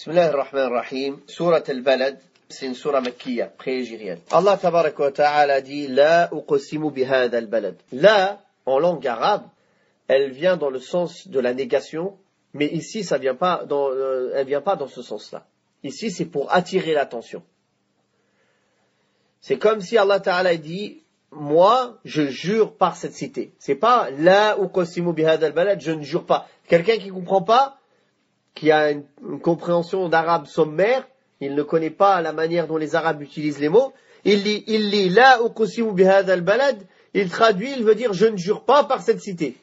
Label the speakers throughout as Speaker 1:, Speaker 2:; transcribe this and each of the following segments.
Speaker 1: Bismillah ar-Rahman ar-Rahim, Surat al-Balad, c'est une surah makkiya, pré-égérienne. Allah tabarak wa ta'ala dit La uqsimu bihadha al-balad. La, en langue arabe, elle vient dans le sens de la négation, mais ici, elle vient pas dans ce sens-là. Ici, c'est pour attirer l'attention. C'est comme si Allah ta'ala dit Moi, je jure par cette cité. C'est pas La uqsimu bihadha al-balad, je ne jure pas. Quelqu'un qui comprend pas, qui a une compréhension d'arabe sommaire, il ne connaît pas la manière dont les arabes utilisent les mots, il lit la uqsimu bihadha al-balad, il traduit, il veut dire je ne jure pas par cette cité.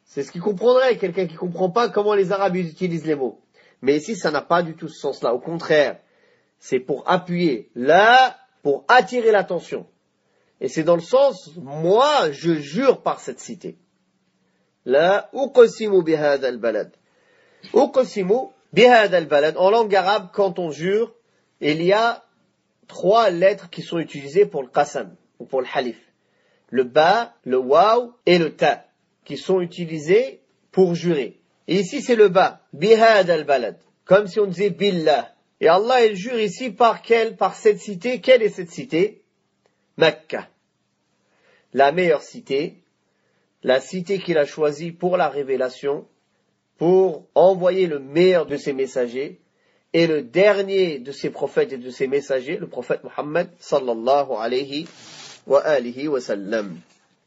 Speaker 1: C'est ce qu'il comprendrait, quelqu'un qui ne comprend pas comment les arabes utilisent les mots. Mais ici, ça n'a pas du tout ce sens-là. Au contraire, c'est pour appuyer, là, pour attirer l'attention. Et c'est dans le sens, moi, je jure par cette cité. La uqsimu bihadha al-balad. Uqsimu bihadha al-balad. En langue arabe, quand on jure, il y a 3 lettres qui sont utilisées pour le qasam, ou pour le halif. Le ba, le waw et le ta, qui sont utilisés pour jurer. Et ici, c'est le ba, bihadha al-balad. Comme si on disait billah. Et Allah, il jure ici par cette cité. Quelle est cette cité? Mecca. La meilleure cité. La cité qu'il a choisie pour la révélation, pour envoyer le meilleur de ses messagers, et le dernier de ses prophètes et de ses messagers, le prophète Muhammad sallallahu alayhi wa alihi wa sallam.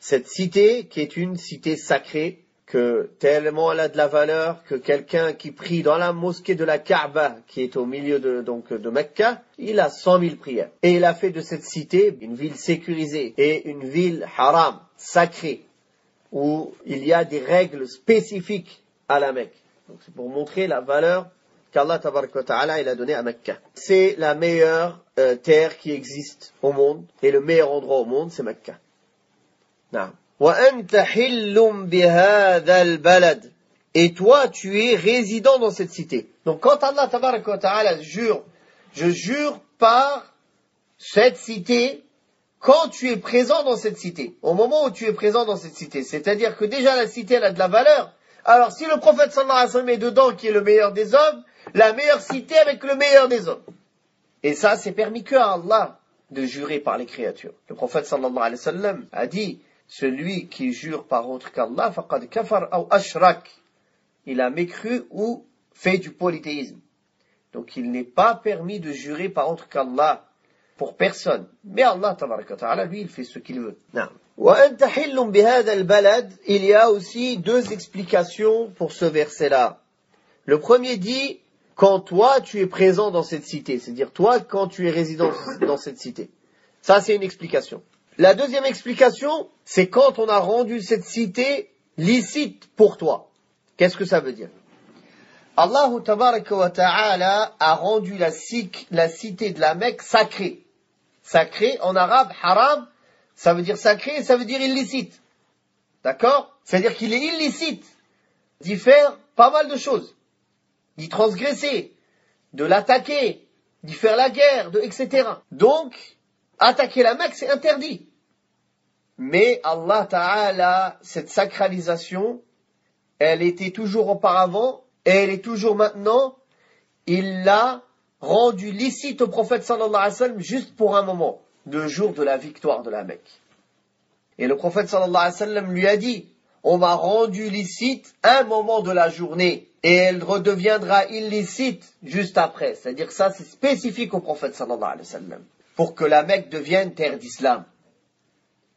Speaker 1: Cette cité qui est une cité sacrée, que tellement elle a de la valeur, que quelqu'un qui prie dans la mosquée de la Kaaba, qui est au milieu de Mecca, il a 100 000 prières. Et il a fait de cette cité une ville sécurisée et une ville haram, sacrée, où il y a des règles spécifiques à la Mecque. Donc c'est pour montrer la valeur qu'Allah tabaraka wa ta'ala il a donnée à Mecca. C'est la meilleure terre qui existe au monde, et le meilleur endroit au monde, c'est Mecca. Wa anta hillum bihadha al-balad. Et toi, tu es résident dans cette cité. Donc quand Allah tabaraka wa ta'ala jure, je jure par cette cité, quand tu es présent dans cette cité, au moment où tu es présent dans cette cité, c'est-à-dire que déjà la cité elle a de la valeur, alors si le prophète sallallahu alayhi wa sallam est dedans, qui est le meilleur des hommes, la meilleure cité avec le meilleur des hommes. Et ça, c'est permis que à Allah de jurer par les créatures. Le prophète sallallahu alayhi wa sallam a dit, celui qui jure par autre qu'Allah, faqad kafar ou ashrak, il a mécru ou fait du polythéisme. Donc il n'est pas permis de jurer par autre qu'Allah, pour personne. Mais Allah, tabaraka ta'ala, lui, il fait ce qu'il veut. Il y a aussi 2 explications pour ce verset-là. Le premier dit, quand toi, tu es présent dans cette cité. C'est-à-dire, toi, quand tu es résident dans cette cité. Ça, c'est une explication. La deuxième explication, c'est quand on a rendu cette cité licite pour toi. Qu'est-ce que ça veut dire? Allah, tabaraka wa ta'ala, a rendu la cité de la Mecque sacrée. Sacré, en arabe, haram, ça veut dire sacré, ça veut dire illicite. D'accord? C'est-à-dire qu'il est illicite d'y faire pas mal de choses. D'y transgresser, de l'attaquer, d'y faire la guerre, etc. Donc, attaquer la Mecque, c'est interdit. Mais Allah Ta'ala, cette sacralisation, elle était toujours auparavant, et elle est toujours maintenant, il l'a rendu licite au prophète sallallahu alayhi wa sallam juste pour un moment, le jour de la victoire de la Mecque. Et le prophète sallallahu alayhi wa sallam lui a dit, on m'a rendu licite un moment de la journée, et elle redeviendra illicite juste après. C'est-à-dire que ça, c'est spécifique au prophète sallallahu alayhi wa sallam, pour que la Mecque devienne terre d'islam.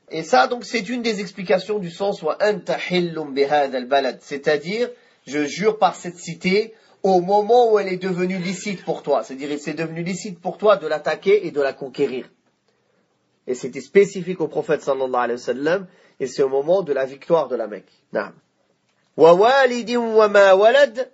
Speaker 1: Et ça, donc, c'est une des explications du sens wa anta hillum bihadha al-balad, c'est-à-dire, je jure par cette cité, au moment où elle est devenue licite pour toi. C'est-à-dire, c'est devenu licite pour toi de l'attaquer et de la conquérir. Et c'était spécifique au prophète sallallahu alayhi wa sallam, et c'est au moment de la victoire de la Mecque. Wa walidin wa ma walad,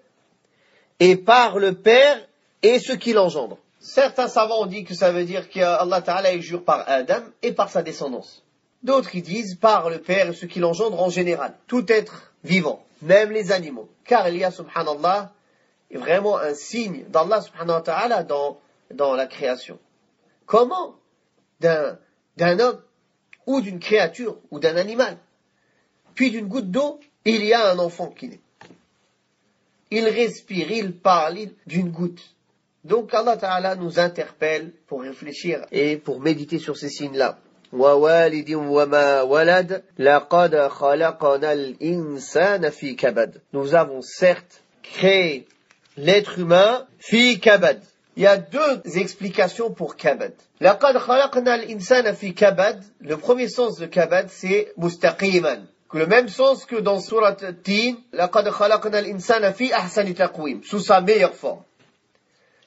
Speaker 1: et par le père et ce qu'il engendre. Certains savants ont dit que ça veut dire qu'Allah Ta'ala il jure par Adam et par sa descendance. D'autres ils disent par le père et ce qu'il engendre en général. Tout être vivant, même les animaux. Car il y a, subhanallah, vraiment un signe d'Allah subhanahu wa ta'ala dans la création. Comment d'un homme ou d'une créature ou d'un animal, puis d'une goutte d'eau, il y a un enfant qui naît. il respire, il parle d'une goutte. Donc Allah Ta'ala nous interpelle pour réfléchir et pour méditer sur ces signes-là. وَوَالِدٍ وَمَا وَلَدَ لَقَدْ خَلَقْنَا الْإِنسَانَ فِي كَبَدٍ. Nous avons certes créé l'être humain fi kabad. Il y a deux explications pour kabad. لَقَدْ خَلَقْنَا الْإِنسَانَ فِي كَبَدٍ. Le premier sens de kabad, c'est mustaqiman. Le même sens que dans Surat Tin, لَقَدْ خَلَقْنَا الْإِنسَانَ فِي أَحْسَنِ تَقْوِيمٍ. Sous sa meilleure forme.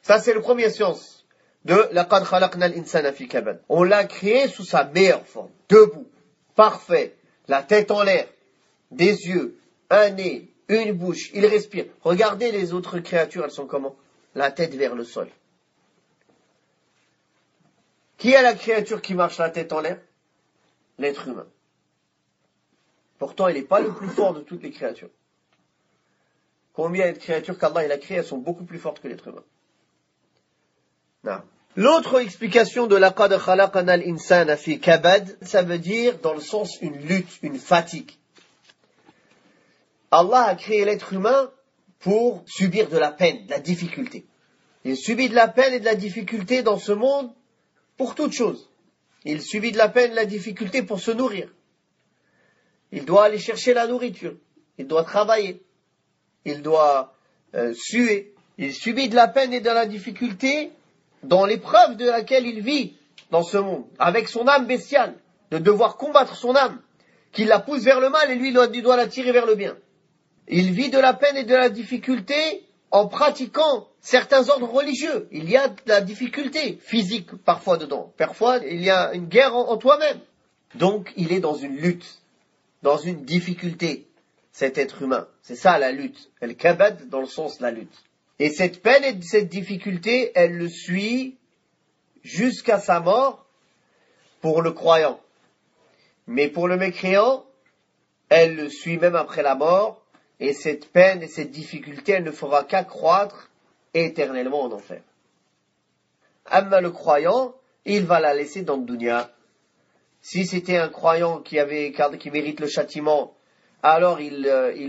Speaker 1: Ça, c'est le premier sens de لَقَدْ خَلَقْنَا الْإِنسَانَ فِي كَبَدٍ. On l'a créé sous sa meilleure forme. Debout, parfait, la tête en l'air, des yeux, un nez, une bouche, il respire. Regardez les autres créatures, elles sont comment? La tête vers le sol. Qui est la créature qui marche la tête en l'air? L'être humain. Pourtant, il n'est pas le plus fort de toutes les créatures. Combien de créatures qu'Allah a créées, elles sont beaucoup plus fortes que l'être humain. Non. L'autre explication de laqad khalaqna al-insana fi kabad, ça veut dire dans le sens une lutte, une fatigue. Allah a créé l'être humain pour subir de la peine, de la difficulté. Il subit de la peine et de la difficulté dans ce monde pour toute chose. Il subit de la peine et de la difficulté pour se nourrir. Il doit aller chercher la nourriture. Il doit travailler. Il doit suer. Il subit de la peine et de la difficulté dans l'épreuve de laquelle il vit dans ce monde, avec son âme bestiale, de devoir combattre son âme, qui la pousse vers le mal et lui il doit la tirer vers le bien. Il vit de la peine et de la difficulté en pratiquant certains ordres religieux. Il y a de la difficulté physique parfois dedans. Parfois, il y a une guerre en toi-même. Donc, il est dans une lutte, dans une difficulté, cet être humain. C'est ça la lutte. El kabad dans le sens de la lutte. Et cette peine et cette difficulté, elle le suit jusqu'à sa mort pour le croyant. Mais pour le mécréant, elle le suit même après la mort. Et cette peine et cette difficulté, elle ne fera qu'accroître éternellement en enfer. Amma le croyant, il va la laisser dans le dunya. Si c'était un croyant qui mérite le châtiment, alors il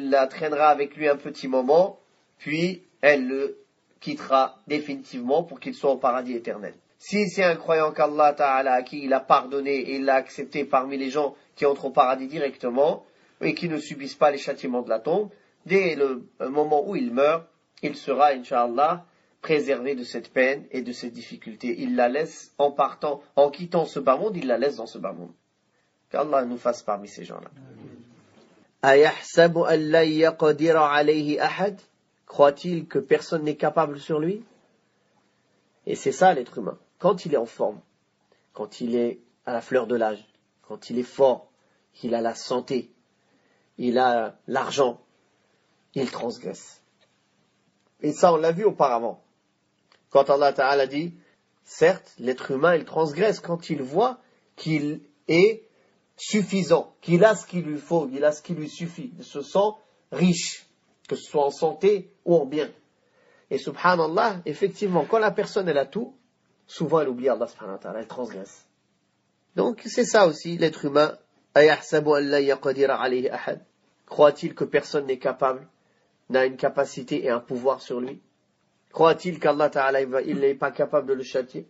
Speaker 1: la traînera avec lui un petit moment, puis elle le quittera définitivement pour qu'il soit au paradis éternel. Si c'est un croyant qu'Allah Ta'ala, à qui il a pardonné et il l'a accepté parmi les gens qui entrent au paradis directement, et qui ne subissent pas les châtiments de la tombe, dès le moment où il meurt, il sera, Inch'Allah, préservé de cette peine et de cette difficulté. Il la laisse en partant, en quittant ce bas monde, il la laisse dans ce bas monde. Qu'Allah nous fasse parmi ces gens-là. أَيَحْسَبُ أَنْ لَنْ يَقْدِرَ عَلَيْهِ أَحَدٌ. Croit-il que personne n'est capable sur lui? Et c'est ça l'être humain. Quand il est en forme, quand il est à la fleur de l'âge, quand il est fort, qu'il a la santé, il a l'argent, il transgresse. Et ça, on l'a vu auparavant. Quand Allah Ta'ala dit, certes, l'être humain, il transgresse quand il voit qu'il est suffisant, qu'il a ce qu'il lui faut, qu'il a ce qui lui suffit, il se sent riche, que ce soit en santé ou en bien. Et subhanallah, effectivement, quand la personne elle a tout, souvent elle oublie Allah subhanahu wa ta'ala, elle transgresse. Donc c'est ça aussi, l'être humain. Croit-il que personne n'est capable, n'a une capacité et un pouvoir sur lui? Croit-il qu'Allah Ta'ala il n'est pas capable de le châtier?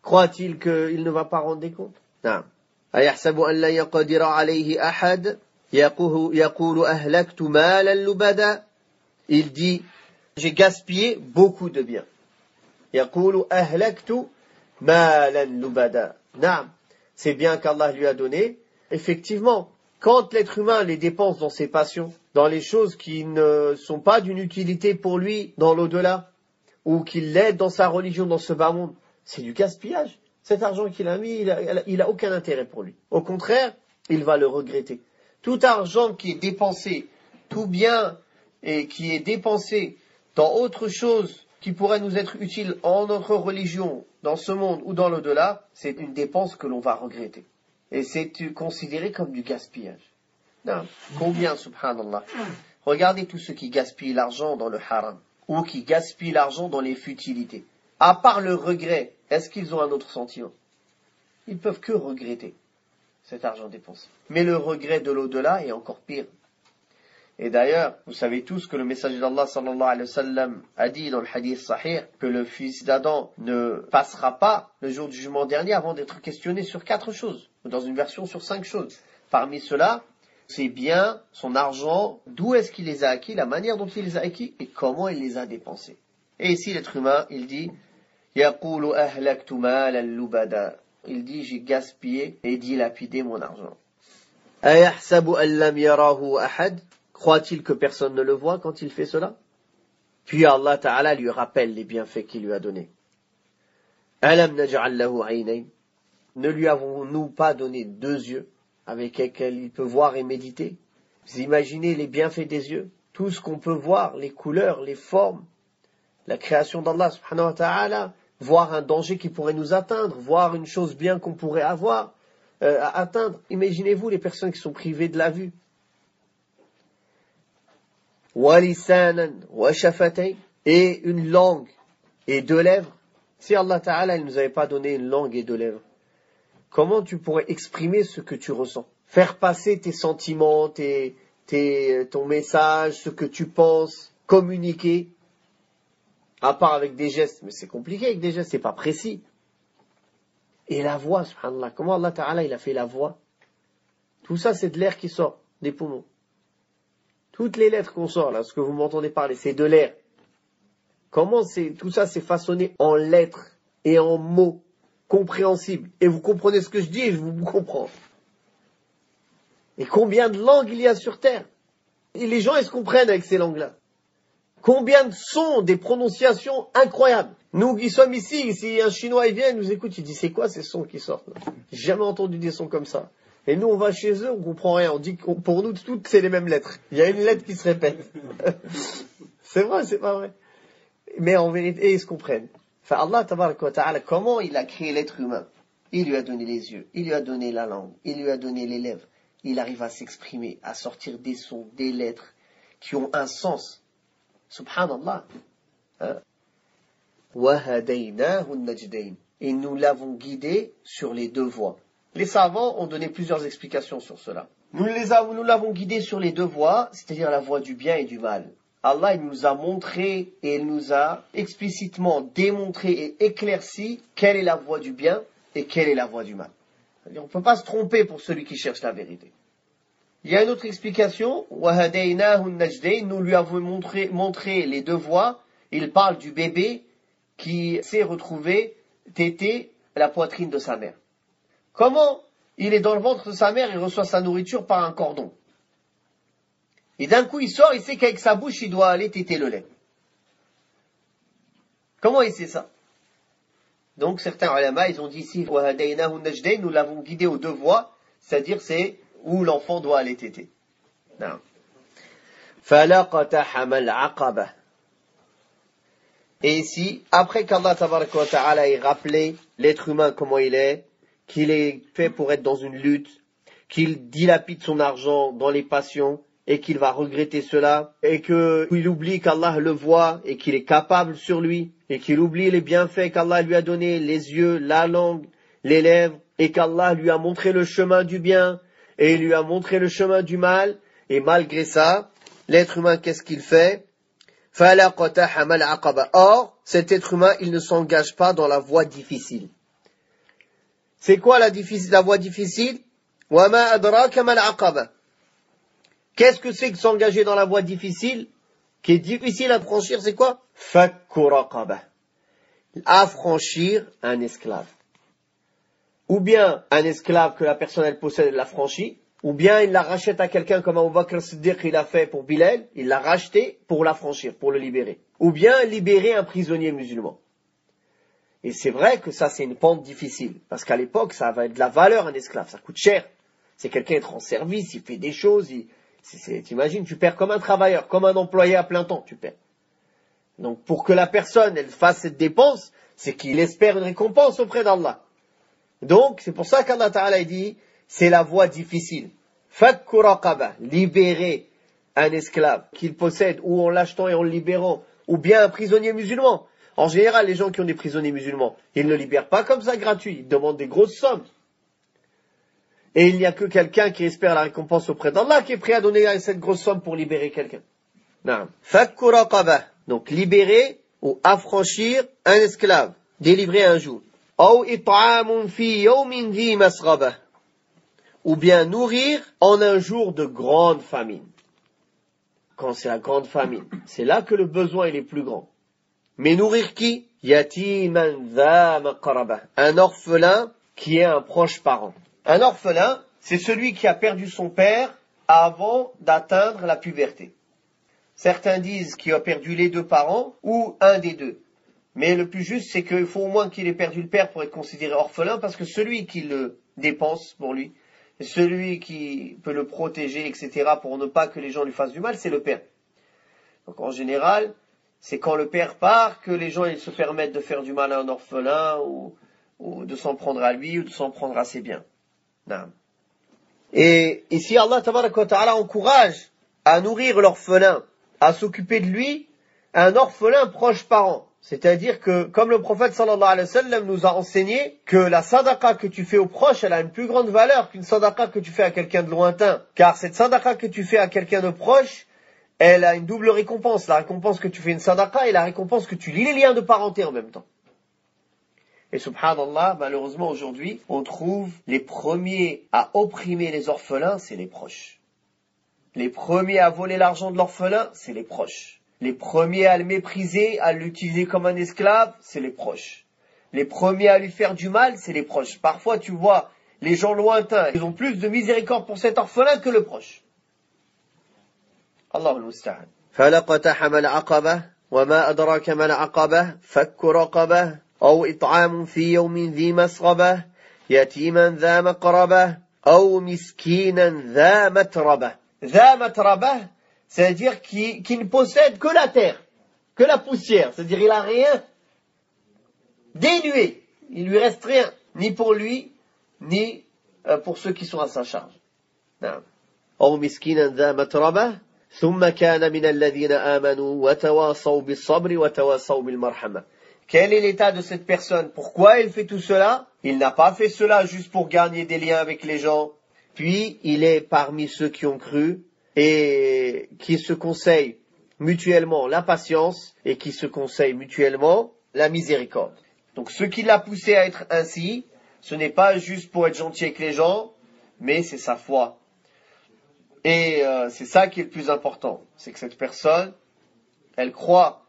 Speaker 1: Croit-il qu'il ne va pas rendre des comptes? Non. أيحسب أن لا يقدر عليه أحد يقول أهلكت مالا لبدا. Il dit, j'ai gaspillé beaucoup de biens. يقول أهلكت مالا لبدا. Non. C'est bien qu'Allah lui a donné. Effectivement, quand l'être humain les dépense dans ses passions, dans les choses qui ne sont pas d'une utilité pour lui dans l'au-delà, ou qu'il l'aide dans sa religion, dans ce bas monde, c'est du gaspillage. Cet argent qu'il a mis, il a aucun intérêt pour lui. Au contraire, il va le regretter. Tout argent qui est dépensé, tout bien et qui est dépensé dans autre chose qui pourrait nous être utile en notre religion, dans ce monde ou dans l'au-delà, c'est une dépense que l'on va regretter. Et c'est considéré comme du gaspillage. Non. Combien, subhanallah. Regardez tous ceux qui gaspillent l'argent dans le haram, ou qui gaspillent l'argent dans les futilités. À part le regret, est-ce qu'ils ont un autre sentiment? Ils peuvent que regretter cet argent dépensé. Mais le regret de l'au-delà est encore pire. Et d'ailleurs, vous savez tous que le messager d'Allah sallallahu alayhi wa sallam a dit dans le hadith sahih que le fils d'Adam ne passera pas le jour du jugement dernier avant d'être questionné sur 4 choses, ou dans une version sur 5 choses. Parmi cela, ses biens, son argent, d'où est-ce qu'il les a acquis, la manière dont il les a acquis et comment il les a dépensés. Et ici, l'être humain, il dit يَقُولُ أَهْلَكْتُ مَالًا لُبَدًا. Il dit, j'ai gaspillé et dilapidé mon argent. أَيَحْسَبُ أَن لَّمْ يَرَهُ أَحَدٌ. Croit-il que personne ne le voit quand il fait cela? Puis Allah Ta'ala lui rappelle les bienfaits qu'il lui a donnés. أَلَمْ نَجْعَل لَّهُ عَيْنَيْنِ. Ne lui avons-nous pas donné 2 yeux avec lesquels il peut voir et méditer? Vous imaginez les bienfaits des yeux? Tout ce qu'on peut voir, les couleurs, les formes, la création d'Allah subhanahu wa ta'ala, voir un danger qui pourrait nous atteindre, voir une chose bien qu'on pourrait avoir, à atteindre. Imaginez-vous les personnes qui sont privées de la vue. وَلِسَانًا وَشَفَتَيْنِ. Et une langue et 2 lèvres. Si Allah Ta'ala ne nous avait pas donné une langue et 2 lèvres, comment tu pourrais exprimer ce que tu ressens? Faire passer tes sentiments, ton message, ce que tu penses, communiquer, à part avec des gestes. Mais c'est compliqué avec des gestes, c'est pas précis. Et la voix, subhanallah, comment Allah Ta'ala il a fait la voix? Tout ça c'est de l'air qui sort des poumons. Toutes les lettres qu'on sort là, ce que vous m'entendez parler, c'est de l'air. Comment tout ça c'est façonné en lettres et en mots compréhensibles. Et vous comprenez ce que je dis et je vous comprends. Et combien de langues il y a sur terre? Et les gens, ils se comprennent avec ces langues-là. Combien de sons, des prononciations incroyables. Nous qui sommes ici, si un Chinois il vient, il nous écoute, il dit c'est quoi ces sons qui sortent là? J'ai jamais entendu des sons comme ça. Et nous on va chez eux, on comprend rien. On dit que pour nous toutes c'est les mêmes lettres. Il y a une lettre qui se répète. C'est vrai, c'est pas vrai. Mais en vérité, ils se comprennent. Enfin, Allah tabaraka wa ta'ala, comment il a créé l'être humain? Il lui a donné les yeux, il lui a donné la langue, il lui a donné les lèvres. Il arrive à s'exprimer, à sortir des sons, des lettres qui ont un sens. Subhanallah. وَهَدَيْنَاهُ النَّجْدَيْنِ. Et nous l'avons guidé sur les 2 voies. Les savants ont donné plusieurs explications sur cela. Nous l'avons guidé sur les 2 voies, c'est-à-dire la voie du bien et du mal. Allah il nous a montré et il nous a explicitement démontré et éclairci quelle est la voie du bien et quelle est la voie du mal. C'est-à-dire, on ne peut pas se tromper pour celui qui cherche la vérité. Il y a une autre explication, وَهَدَيْنَاهُ النَّجْدَيْنِ. Nous lui avons montré les 2 voies. Il parle du bébé qui s'est retrouvé tété à la poitrine de sa mère. Comment il est dans le ventre de sa mère, il reçoit sa nourriture par un cordon. Et d'un coup il sort, il sait qu'avec sa bouche il doit aller téter le lait. Comment il sait ça? Donc certains ulama, ils ont dit ici, وَهَدَيْنَاهُ النَّجْدَيْنِ, nous l'avons guidé aux 2 voies, c'est-à-dire c'est où l'enfant doit aller téter. Non. فَلَقَتَحَمَ الْعَقَبَةِ. Et ici, après qu'Allah tabaraka wa ta'ala ait rappelé l'être humain comment il est, qu'il est fait pour être dans une lutte, qu'il dilapide son argent dans les passions, et qu'il va regretter cela, et qu'il oublie qu'Allah le voit, et qu'il est capable sur lui, et qu'il oublie les bienfaits qu'Allah lui a donnés, les yeux, la langue, les lèvres, et qu'Allah lui a montré le chemin du bien, et il lui a montré le chemin du mal, et malgré ça, l'être humain, qu'est-ce qu'il fait? Or, cet être humain, il ne s'engage pas dans la voie difficile. C'est quoi la voie difficile? Qu'est-ce que c'est que s'engager dans la voie difficile? Qui est difficile à franchir, c'est quoi? Affranchir un esclave. Ou bien un esclave que la personne elle possède, elle l'a franchi, ou bien il la rachète à quelqu'un comme Abu Bakr Siddiq il a fait pour Bilal, il l'a racheté pour l'affranchir, pour le libérer. Ou bien libérer un prisonnier musulman. Et c'est vrai que ça c'est une pente difficile, parce qu'à l'époque ça avait de la valeur un esclave, ça coûte cher. C'est quelqu'un qui est en service, il fait des choses, t'imagines, tu perds comme un travailleur, comme un employé à plein temps, tu perds. Donc pour que la personne elle fasse cette dépense, c'est qu'il espère une récompense auprès d'Allah. Donc c'est pour ça qu'Allah Ta'ala dit, c'est la voie difficile. Fakku raqaba, libérer un esclave qu'il possède, ou en l'achetant et en le libérant, ou bien un prisonnier musulman. En général, les gens qui ont des prisonniers musulmans, ils ne le libèrent pas comme ça gratuit, ils demandent des grosses sommes. Et il n'y a que quelqu'un qui espère la récompense auprès d'Allah qui est prêt à donner cette grosse somme pour libérer quelqu'un. Naam. Fakku raqabah. Donc libérer ou affranchir un esclave, délivrer un jour. Aw it'amun fi yawmin dhi masghabah. Ou bien nourrir en un jour de grande famine. Quand c'est la grande famine, c'est là que le besoin il est plus grand. Mais nourrir qui? Yatiman dha maqrabah. Un orphelin qui est un proche parent. Un orphelin, c'est celui qui a perdu son père avant d'atteindre la puberté. Certains disent qu'il a perdu les deux parents ou un des deux. Mais le plus juste, c'est qu'il faut au moins qu'il ait perdu le père pour être considéré orphelin, parce que celui qui le dépense pour lui, celui qui peut le protéger, etc., pour ne pas que les gens lui fassent du mal, c'est le père. Donc en général, c'est quand le père part que les gens ils se permettent de faire du mal à un orphelin ou de s'en prendre à lui ou de s'en prendre à ses biens. Non. Et ici, Allah tabaraka wa ta'ala encourage à nourrir l'orphelin, à s'occuper de lui, un orphelin proche parent. C'est-à-dire que, comme le prophète sallallahu alayhi wa sallam nous a enseigné que la sadaqa que tu fais aux proches, elle a une plus grande valeur qu'une sadaqa que tu fais à quelqu'un de lointain. Car cette sadaqa que tu fais à quelqu'un de proche, elle a une double récompense. La récompense que tu fais une sadaqa et la récompense que tu lis les liens de parenté en même temps. Et subhanallah, malheureusement aujourd'hui, on trouve les premiers à opprimer les orphelins, c'est les proches. Les premiers à voler l'argent de l'orphelin, c'est les proches. Les premiers à le mépriser, à l'utiliser comme un esclave, c'est les proches. Les premiers à lui faire du mal, c'est les proches. Parfois, tu vois, les gens lointains, ils ont plus de miséricorde pour cet orphelin que le proche. Allahu al-musta'an. فَلَقَتَحَمَ الْعَقَبَةَ وَمَا أَدْرَاكَ مَا الْعَقَبَةُ فَكُّ رَقَبَةٍ أو إطعام في يوم ذي مسغبة يتيما ذا مقربة أو مسكينا ذا متربة. ذا متربة, c'est-à-dire qui ne possède que la terre, que la poussière, c'est-à-dire il a rien, dénué, il lui reste rien, ni pour lui, ni pour ceux qui sont à sa charge. أو مسكينا ذا متربة ثم كان من الذين آمنوا وتواصوا بالصبر وتواصوا بالمرحمة. Quel est l'état de cette personne? Pourquoi il fait tout cela? Il n'a pas fait cela juste pour gagner des liens avec les gens. Puis, il est parmi ceux qui ont cru et qui se conseillent mutuellement la patience et qui se conseillent mutuellement la miséricorde. Donc, ce qui l'a poussé à être ainsi, ce n'est pas juste pour être gentil avec les gens, mais c'est sa foi. Et c'est ça qui est le plus important. C'est que cette personne, elle croit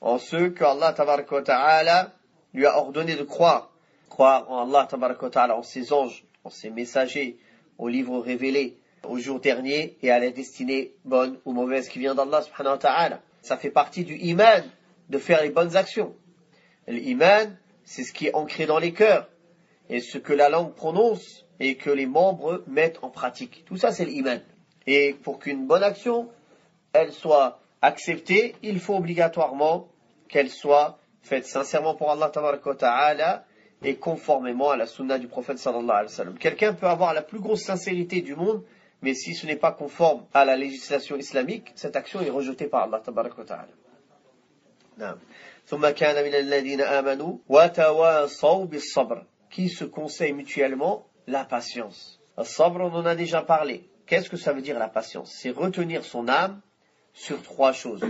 Speaker 1: en ceux que Allah tabaraka wa ta'ala lui a ordonné de croire. Croire en Allah tabaraka wa ta'ala, en ses anges, en ses messagers, aux livres révélés, au jour dernier et à la destinée bonne ou mauvaise qui vient d'Allah subhanahu wa ta'ala. Ça fait partie du iman, de faire les bonnes actions. L'iman, c'est ce qui est ancré dans les cœurs, et ce que la langue prononce et que les membres mettent en pratique. Tout ça, c'est l'iman. Et pour qu'une bonne action, elle soit acceptée, il faut obligatoirement qu'elle soit faite sincèrement pour Allah tabaraka wa ta'ala et conformément à la sunna du prophète sallallahu alayhi wa sallam. Quelqu'un peut avoir la plus grosse sincérité du monde, mais si ce n'est pas conforme à la législation islamique, cette action est rejetée par Allah tabaraka wa ta'ala. ثم كان من الذين آمنوا وتواصوا بالصبر, qui se conseillent mutuellement la patience. As-sabr, on en a déjà parlé. Qu'est-ce que ça veut dire la patience? C'est retenir son âme sur trois choses.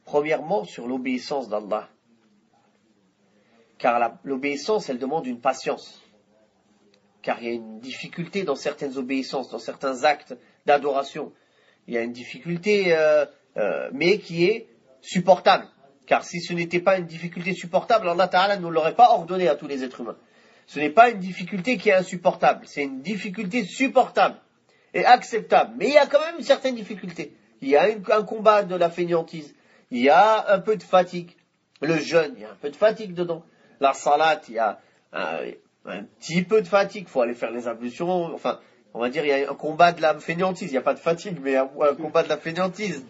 Speaker 1: Premièrement, sur l'obéissance d'Allah. Car l'obéissance, elle demande une patience. Car il y a une difficulté dans certaines obéissances, dans certains actes d'adoration. Il y a une difficulté, mais qui est supportable. Car si ce n'était pas une difficulté supportable, Allah Ta'ala ne l'aurait pas ordonné à tous les êtres humains. Ce n'est pas une difficulté qui est insupportable. C'est une difficulté supportable et acceptable. Mais il y a quand même une certaine difficulté. Il y a un combat de la fainéantise. Il y a un peu de fatigue. Le jeûne, il y a un peu de fatigue dedans. La salat, il y a un petit peu de fatigue. Il faut aller faire les ablutions. Enfin, on va dire, il y a un combat de la fainéantise. Il n'y a pas de fatigue, mais un combat de la fainéantise.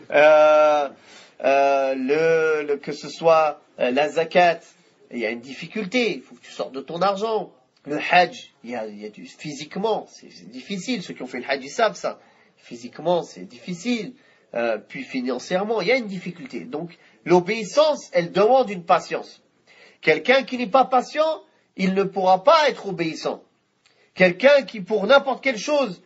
Speaker 1: Que ce soit la zakat, il y a une difficulté. Il faut que tu sortes de ton argent. Le hajj, physiquement, c'est difficile. Ceux qui ont fait le hajj, ils savent ça. Physiquement, c'est difficile. Puis financièrement, il y a une difficulté. Donc, l'obéissance, elle demande une patience. Quelqu'un qui n'est pas patient, il ne pourra pas être obéissant. Quelqu'un qui pour n'importe quelle chose,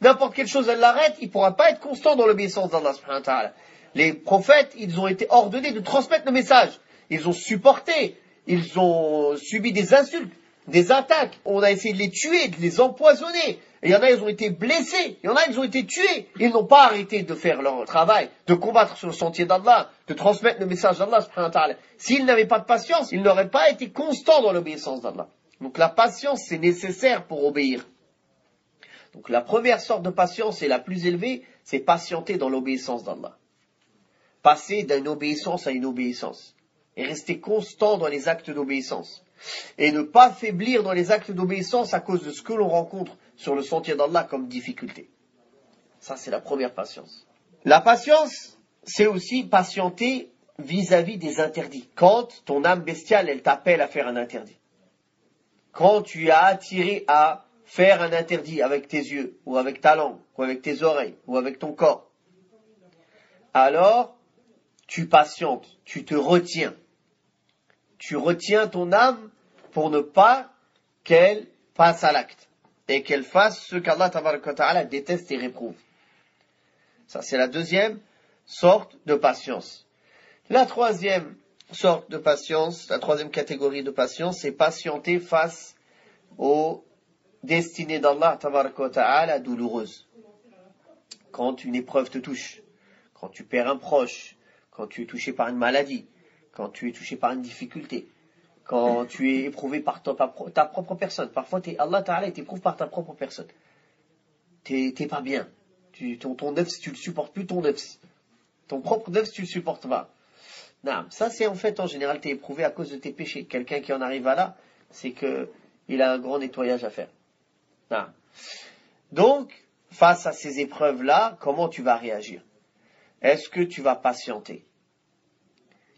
Speaker 1: n'importe quelle chose elle l'arrête, il ne pourra pas être constant dans l'obéissance d'Allah subhanahu wa ta'ala. Les prophètes, ils ont été ordonnés de transmettre le message. Ils ont supporté, ils ont subi des insultes, des attaques. On a essayé de les tuer, de les empoisonner. Et il y en a, ils ont été blessés. Il y en a, ils ont été tués. Ils n'ont pas arrêté de faire leur travail, de combattre sur le sentier d'Allah, de transmettre le message d'Allah subhanahu wa ta'ala. S'ils n'avaient pas de patience, ils n'auraient pas été constants dans l'obéissance d'Allah. Donc la patience, c'est nécessaire pour obéir. Donc la première sorte de patience et la plus élevée, c'est patienter dans l'obéissance d'Allah. Passer d'une obéissance à une obéissance. Et rester constant dans les actes d'obéissance. Et ne pas faiblir dans les actes d'obéissance à cause de ce que l'on rencontre sur le sentier d'Allah comme difficulté. Ça, c'est la première patience. La patience, c'est aussi patienter vis-à-vis des interdits. Quand ton âme bestiale, elle t'appelle à faire un interdit. Quand tu as attiré à faire un interdit avec tes yeux, ou avec ta langue, ou avec tes oreilles, ou avec ton corps, alors tu patientes, tu te retiens. Tu retiens ton âme pour ne pas qu'elle passe à l'acte et qu'elle fasse ce qu'Allah tabaraka wa ta'ala déteste et réprouve. Ça, c'est la deuxième sorte de patience. La troisième sorte de patience, la troisième catégorie de patience, c'est patienter face aux destinées d'Allah tabaraka wa ta'ala douloureuses. Quand une épreuve te touche, quand tu perds un proche, quand tu es touché par une maladie, quand tu es touché par une difficulté, quand tu es éprouvé par ta propre personne. Parfois, Allah Ta'ala t'éprouve par ta propre personne. T'es pas bien. Ton nefs, tu le supportes plus, ton nefs. Ton propre nefs, tu le supportes pas. Non, ça c'est en fait, en général, t'es éprouvé à cause de tes péchés. Quelqu'un qui en arrive à là, c'est que il a un grand nettoyage à faire. Non. Donc, face à ces épreuves-là, comment tu vas réagir? Est-ce que tu vas patienter?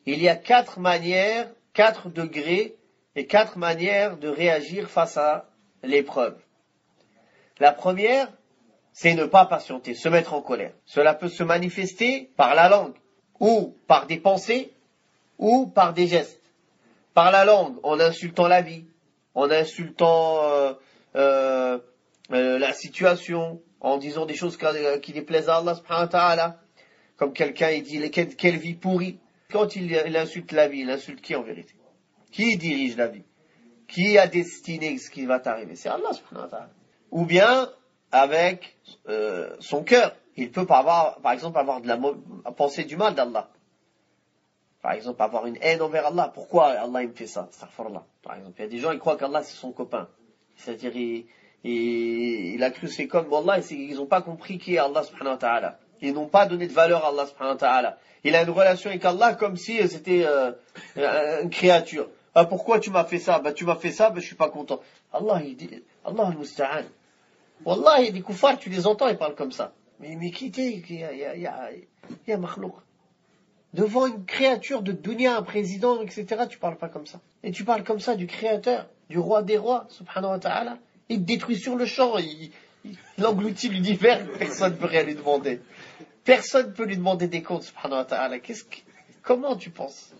Speaker 1: Il y a 4 manières, 4 degrés et 4 manières de réagir face à l'épreuve. La première, c'est ne pas patienter, se mettre en colère. Cela peut se manifester par la langue, ou par des pensées, ou par des gestes. Par la langue, en insultant la vie, en insultant la situation, en disant des choses qui déplaisent à Allah subhanahu wa ta'ala. Comme quelqu'un, il dit, quelle vie pourrie. Quand il insulte la vie, il insulte qui en vérité? Qui dirige la vie? Qui a destiné ce qui va t'arriver? C'est Allah subhanahu wa ta'ala. Ou bien, avec son cœur. Il peut par exemple avoir penser du mal d'Allah. Par exemple, avoir une haine envers Allah. Pourquoi Allah il me fait ça? Astaghfirullah. Par exemple, il y a des gens, ils croient qu'Allah c'est son copain. C'est-à-dire, il a cru c'est comme Allah, ils n'ont pas compris qui est Allah subhanahu wa ta'ala. Ils n'ont pas donné de valeur à Allah subhanahu wa ta'ala. Il a une relation avec Allah comme si c'était une créature. Ah, pourquoi tu m'as fait ça? Bah, tu m'as fait ça, bah, je suis pas content. Allah, il dit, Allah al-Musta'an. Wallah, il y a des koufars, tu les entends, ils parlent comme ça. Mais qui t'es? Il y a makhlouk. Devant une créature de dunya, un président, etc., tu parles pas comme ça. Et tu parles comme ça du créateur, du roi des rois, subhanahu wa ta'ala. Il te détruit sur le champ, il engloutit l'univers, personne ne peut rien lui demander. Personne ne peut lui demander des comptes, subhanahu wa ta'ala. Comment tu penses?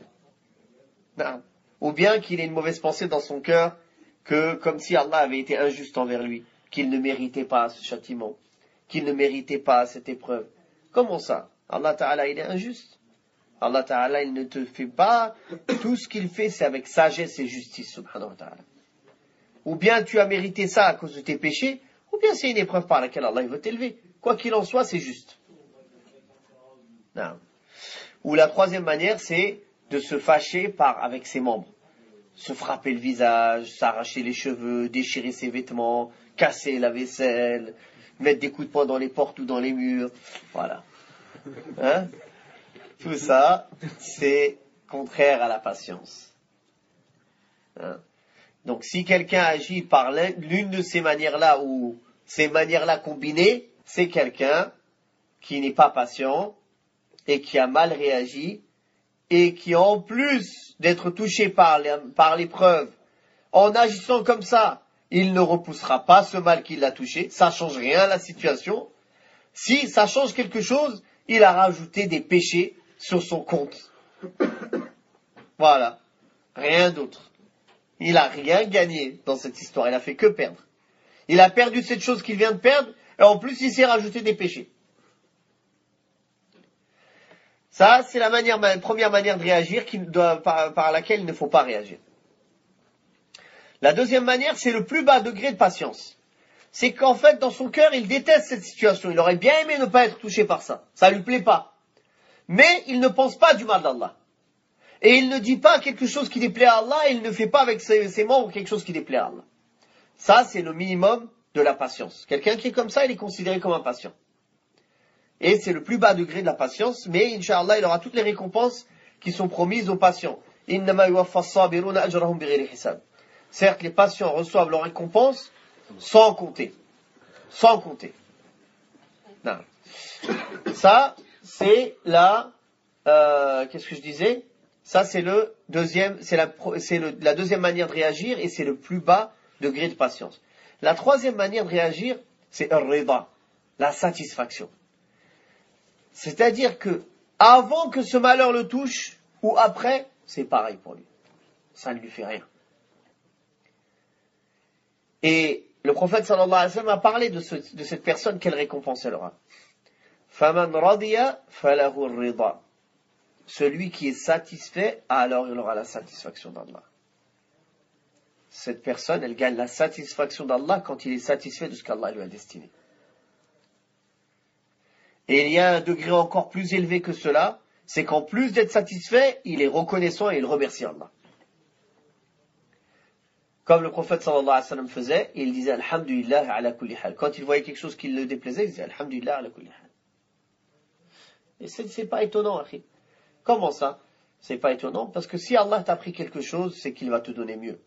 Speaker 1: Non. Ou bien qu'il ait une mauvaise pensée dans son cœur, comme si Allah avait été injuste envers lui, qu'il ne méritait pas ce châtiment, qu'il ne méritait pas cette épreuve. Comment ça? Allah ta'ala, il est injuste. Allah ta'ala, il ne te fait pas, tout ce qu'il fait, c'est avec sagesse et justice, subhanahu wa ta'ala. Ou bien tu as mérité ça à cause de tes péchés, ou bien c'est une épreuve par laquelle Allah veut t'élever. Quoi qu'il en soit, c'est juste. Non. Ou la troisième manière, c'est de se fâcher avec ses membres. Se frapper le visage, s'arracher les cheveux, déchirer ses vêtements, casser la vaisselle, mettre des coups de poing dans les portes ou dans les murs. Voilà. Hein? Tout ça, c'est contraire à la patience. Hein? Donc si quelqu'un agit par l'une de ces manières-là ou ces manières-là combinées, c'est quelqu'un qui n'est pas patient et qui a mal réagi et qui, en plus d'être touché par l'épreuve, en agissant comme ça, il ne repoussera pas ce mal qui l'a touché. Ça change rien à la situation. Si ça change quelque chose, il a rajouté des péchés sur son compte. Voilà. Rien d'autre. Il a rien gagné dans cette histoire. Il a fait que perdre. Il a perdu cette chose qu'il vient de perdre, et en plus il s'est rajouté des péchés. Ça, c'est la première manière de réagir par laquelle il ne faut pas réagir. La deuxième manière, c'est le plus bas degré de patience. C'est qu'en fait, dans son cœur, il déteste cette situation. Il aurait bien aimé ne pas être touché par ça. Ça lui plaît pas. Mais il ne pense pas du mal d'Allah. Et il ne dit pas quelque chose qui déplaît à Allah, et il ne fait pas avec ses membres quelque chose qui déplaît à Allah. Ça, c'est le minimum de la patience. Quelqu'un qui est comme ça, il est considéré comme un patient. Et c'est le plus bas degré de la patience, mais Inch'Allah, il aura toutes les récompenses qui sont promises aux patients. Certes, les patients reçoivent leurs récompenses sans compter. Sans compter. Non. Ça, c'est qu'est-ce que je disais? Ça, c'est la deuxième manière de réagir, et c'est le plus bas degré de patience. La troisième manière de réagir, c'est ar-rida, la satisfaction. C'est-à-dire que, avant que ce malheur le touche, ou après, c'est pareil pour lui. Ça ne lui fait rien. Et le prophète sallallahu alayhi wa sallam a parlé de cette personne, quelle récompense elle aura. Faman radiya falahu ar-rida. Celui qui est satisfait, alors il aura la satisfaction d'Allah. Cette personne, elle gagne la satisfaction d'Allah quand il est satisfait de ce qu'Allah lui a destiné. Et il y a un degré encore plus élevé que cela, c'est qu'en plus d'être satisfait, il est reconnaissant et il remercie Allah. Comme le prophète sallallahu alayhi wa sallam faisait, il disait Alhamdulillah ala kulli hal. Quand il voyait quelque chose qui le déplaisait, il disait Alhamdulillah ala kulli hal. Et c'est pas étonnant, akhi. Comment ça? C'est pas étonnant, parce que si Allah t'a pris quelque chose, c'est qu'il va te donner mieux.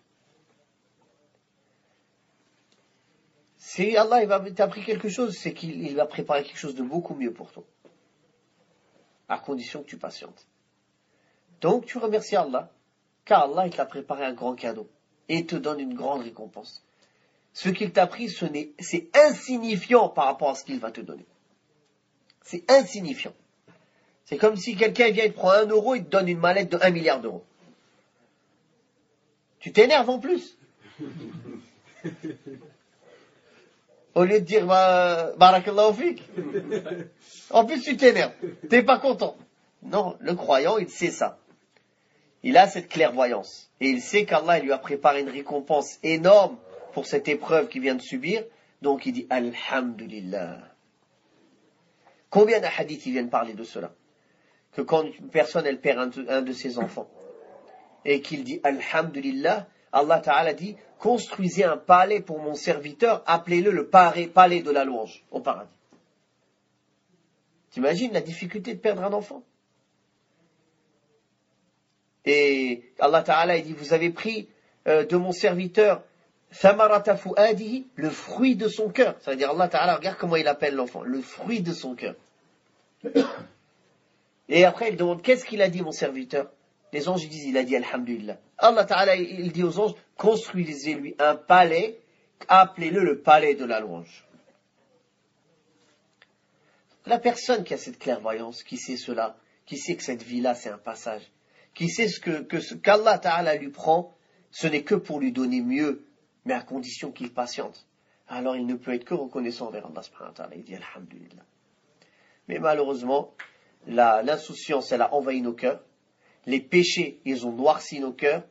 Speaker 1: Si Allah t'a pris quelque chose, c'est qu'il va préparer quelque chose de beaucoup mieux pour toi. À condition que tu patientes. Donc tu remercies Allah, car Allah il t'a préparé un grand cadeau. Et il te donne une grande récompense. Ce qu'il t'a pris, c'est insignifiant par rapport à ce qu'il va te donner. C'est insignifiant. C'est comme si quelqu'un vient et te prend 1 euro et te donne une mallette de 1 milliard d'euros. Tu t'énerves en plus. Au lieu de dire Barakallahu fik. En plus tu t'énerves. T'es pas content. Non, le croyant, il sait ça. Il a cette clairvoyance. Et il sait qu'Allah lui a préparé une récompense énorme pour cette épreuve qu'il vient de subir. Donc il dit Alhamdulillah. Combien de hadiths ils viennent parler de cela? Que quand une personne elle perd un de ses enfants et qu'il dit Alhamdulillah, Allah Ta'ala dit construisez un palais pour mon serviteur, appelez-le le palais de la louange au paradis. T'imagines la difficulté de perdre un enfant? Et Allah Ta'ala il dit vous avez pris de mon serviteur Thamarata fu'adihi, le fruit de son cœur. Ça veut dire Allah Ta'ala, regarde comment il appelle l'enfant, le fruit de son cœur. Et après il demande qu'est-ce qu'il a dit mon serviteur? Les anges disent il a dit Alhamdulillah. Allah Ta'ala il dit aux anges construisez-lui un palais, appelez-le le palais de la louange. La personne qui a cette clairvoyance, qui sait cela, qui sait que cette vie-là c'est un passage, qui sait ce qu'Allah Ta'ala lui prend, ce n'est que pour lui donner mieux, mais à condition qu'il patiente. Alors il ne peut être que reconnaissant envers Allah subhanahu wa ta'ala. Il dit Alhamdulillah. Mais malheureusement, l'insouciance, elle a envahi nos cœurs. Les péchés, ils ont noirci nos cœurs.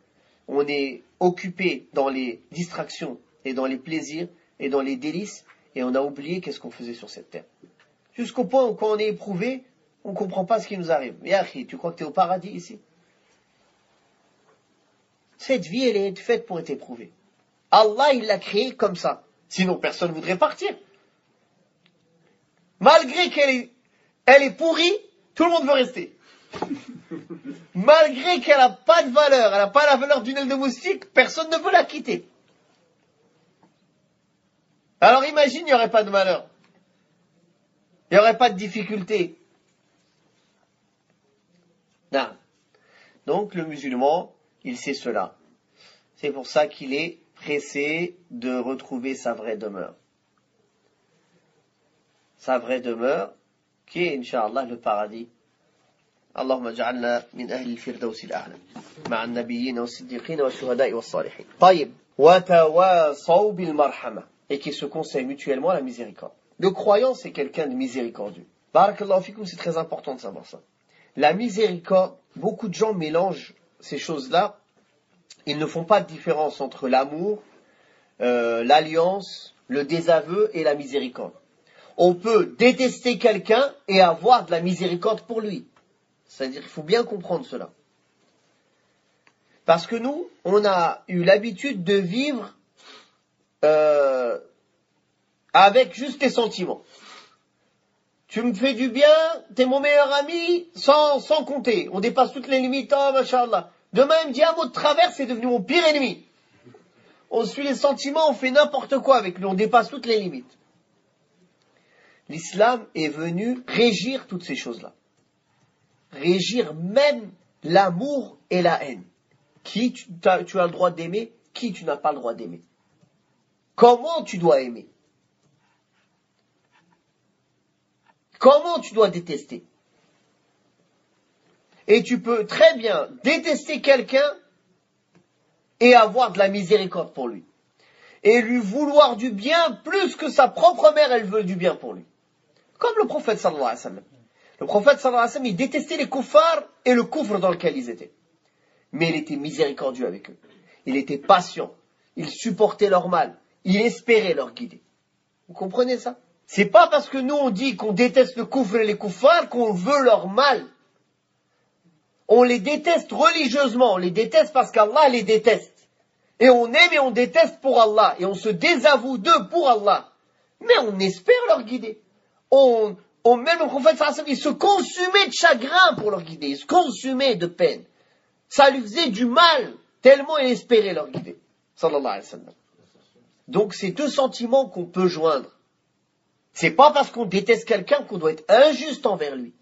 Speaker 1: On est occupé dans les distractions et dans les plaisirs et dans les délices. Et on a oublié qu'est-ce qu'on faisait sur cette terre. Jusqu'au point où quand on est éprouvé, on ne comprend pas ce qui nous arrive. Mais Akhi, tu crois que tu es au paradis ici? Cette vie, elle est faite pour être éprouvée. Allah, il l'a créée comme ça. Sinon, personne ne voudrait partir. Malgré qu'elle est pourrie, tout le monde veut rester. Malgré qu'elle n'a pas de valeur, elle n'a pas la valeur d'une aile de moustique, personne ne veut la quitter. Alors imagine, il n'y aurait pas de malheur. Il n'y aurait pas de difficulté. Non. Donc le musulman, il sait cela. C'est pour ça qu'il est pressé de retrouver sa vraie demeure. Sa vraie demeure, qui est, Inch'Allah, le paradis. اللهم اجعلنا من أهل الفردوس الأعلى مع النبيين والصديقين والشهداء والصالحين. طيب وتواصوا بالمرحمة. et qui se conseillent mutuellement la miséricorde. Le croyant, c'est quelqu'un de miséricordieux. Barakallahu fikoum, c'est très important de savoir ça. La miséricorde, beaucoup de gens mélangent ces choses-là. Ils ne font pas de différence entre l'amour, l'alliance, le désaveu et la miséricorde. On peut détester quelqu'un et avoir de la miséricorde pour lui. C'est-à-dire qu'il faut bien comprendre cela. Parce que nous, on a eu l'habitude de vivre avec juste tes sentiments. Tu me fais du bien, t'es mon meilleur ami, sans compter. On dépasse toutes les limites, oh, machallah. Demain, il me dit un mot de travers, c'est devenu mon pire ennemi. On suit les sentiments, on fait n'importe quoi avec lui, on dépasse toutes les limites. L'islam est venu régir toutes ces choses-là. Régir même l'amour et la haine. Qui tu as le droit d'aimer, qui tu n'as pas le droit d'aimer. Comment tu dois aimer. Comment tu dois détester. Et tu peux très bien détester quelqu'un et avoir de la miséricorde pour lui. Et lui vouloir du bien plus que sa propre mère, elle veut du bien pour lui. Comme le prophète sallallahu alayhi wa sallam. Le prophète sallallahu alayhi wa sallam, il détestait les kuffars et le kufr dans lequel ils étaient. Mais il était miséricordieux avec eux. Il était patient. Il supportait leur mal. Il espérait leur guider. Vous comprenez ça? C'est pas parce que nous on dit qu'on déteste le kufr et les kuffars qu'on veut leur mal. On les déteste religieusement. On les déteste parce qu'Allah les déteste. Et on aime et on déteste pour Allah. Et on se désavoue d'eux pour Allah. Mais on espère leur guider. Même le prophète sallallahu alayhi wa sallam, il se consumait de chagrin pour leur guider. Il se consumait de peine. Ça lui faisait du mal, tellement il espérait leur guider. Sallallahu alayhi wa sallam. Donc c'est deux sentiments qu'on peut joindre. C'est pas parce qu'on déteste quelqu'un qu'on doit être injuste envers lui.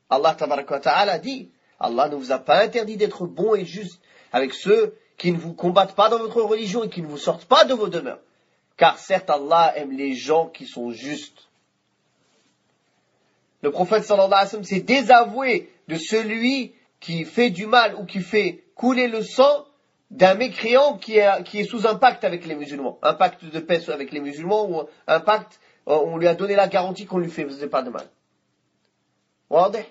Speaker 1: Allah tabaraka wa ta'ala dit, Allah ne vous a pas interdit d'être bon et juste avec ceux qui ne vous combattent pas dans votre religion et qui ne vous sortent pas de vos demeures. Car certes Allah aime les gens qui sont justes. Le prophète sallallahu alayhi wa sallam s'est désavoué de celui qui fait du mal ou qui fait couler le sang d'un mécréant qui est sous un pacte avec les musulmans. Un pacte de paix avec les musulmans ou un pacte, on lui a donné la garantie qu'on ne lui faisait pas de mal.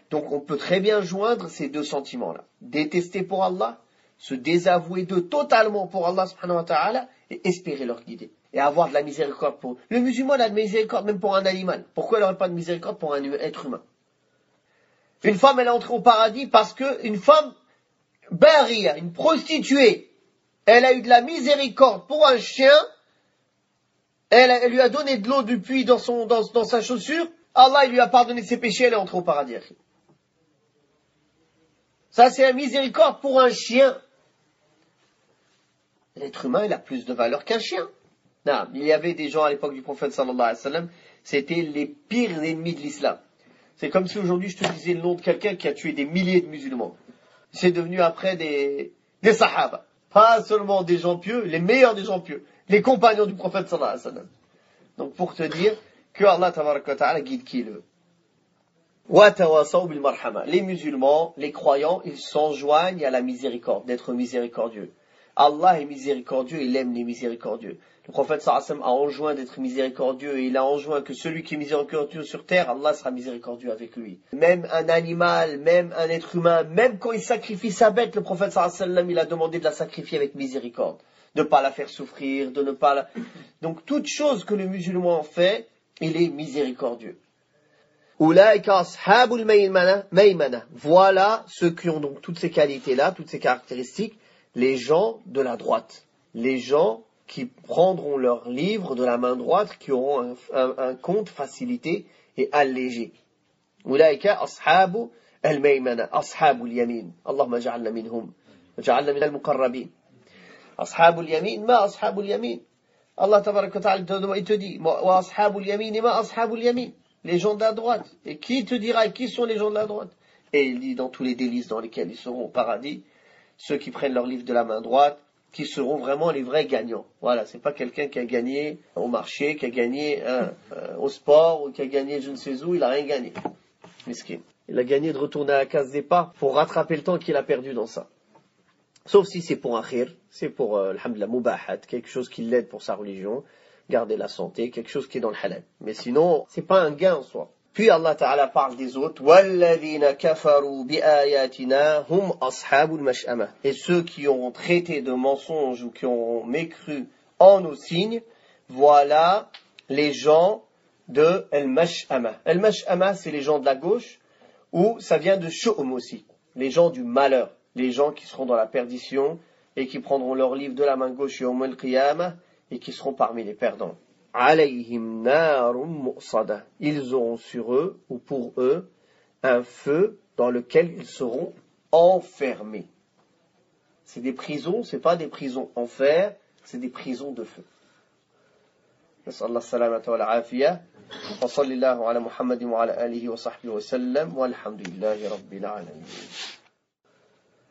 Speaker 1: Donc on peut très bien joindre ces deux sentiments-là. Détester pour Allah, se désavouer d'eux totalement pour Allah subhanahu wa ta'ala et espérer leur guider. Et avoir de la miséricorde pour eux. Le musulman a de la miséricorde même pour un animal. Pourquoi il n'aurait pas de miséricorde pour un être humain? Une femme, elle est entrée au paradis parce qu'une femme, baria, une prostituée, elle a eu de la miséricorde pour un chien, elle lui a donné de l'eau du puits dans sa chaussure, Allah il lui a pardonné ses péchés, elle est entrée au paradis. Ça c'est la miséricorde pour un chien. L'être humain, il a plus de valeur qu'un chien. Non, il y avait des gens à l'époque du prophète sallallahu alayhi wa sallam, c'était les pires ennemis de l'islam. C'est comme si aujourd'hui je te disais le nom de quelqu'un qui a tué des milliers de musulmans. C'est devenu après des sahaba. Pas seulement des gens pieux, les meilleurs des gens pieux. Les compagnons du prophète sallallahu alayhi wa sallam. Donc pour te dire que Allah tabaraka wa ta'ala guide qui il veut. Wa tawasaw bil marhama. Les musulmans, les croyants, ils s'enjoignent à la miséricorde, d'être miséricordieux. Allah est miséricordieux, il aime les miséricordieux. Le prophète sallallahu alayhi wa sallam a enjoint d'être miséricordieux et il a enjoint que celui qui est miséricordieux sur terre, Allah sera miséricordieux avec lui. Même un animal, même un être humain, même quand il sacrifie sa bête, le prophète sallallahu alayhi wa sallam, il a demandé de la sacrifier avec miséricorde. De ne pas la faire souffrir, de ne pas la... Donc toute chose que le musulman fait, il est miséricordieux. Ulaika ashabul maymana. Voilà ceux qui ont donc toutes ces qualités-là, toutes ces caractéristiques, les gens de la droite. Les gens qui prendront leur livre de la main droite, qui auront un compte facilité et allégé. Ulaika ashabu al-maymana, ashabul yamin. Allahumma ja'alna minhum, ja'alna min al-muqarrabin. Ashabul yamin, ma ashabul yamin. Allah tabaraka wa ta'ala, il te dit, wa ashabul yamin, ma ashabul yamin. Les gens de la droite. Et qui te dira qui sont les gens de la droite? Et il dit dans tous les délices dans lesquels ils seront au paradis, ceux qui prennent leur livre de la main droite, qui seront vraiment les vrais gagnants. Voilà, c'est pas quelqu'un qui a gagné au marché, qui a gagné au sport, ou qui a gagné je ne sais où, il a rien gagné. Miskin. Il a gagné de retourner à la case départ pour rattraper le temps qu'il a perdu dans ça. Sauf si c'est pour un khir, c'est pour, alhamdulillah, mubahat, quelque chose qui l'aide pour sa religion. garder la santé, quelque chose qui est dans le halal. Mais sinon, c'est pas un gain en soi. Puis Allah Ta'ala parle des autres. وَالَّذِينَ كَفَرُوا بِآيَاتِنَا هُمْ أَصْحَابُ الْمَشْأَمَةِ. Et ceux qui ont traité de mensonges ou qui ont mécru en nos signes, voilà les gens de El-Mash'ama. El-Mash'ama, c'est les gens de la gauche, ou ça vient de Shu'um aussi, les gens du malheur, les gens qui seront dans la perdition et qui prendront leur livre de la main gauche Yawm al-Qiyamah et qui seront parmi les perdants. Alayhim narum mu'sada. Ils auront sur eux, ou pour eux, un feu dans lequel ils seront enfermés. C'est des prisons, c'est pas des prisons en fer, c'est des prisons de feu. نسأل الله السلامة والعافية وصلى الله على محمد وعلى آله وصحبه وسلم والحمد لله رب العالمين.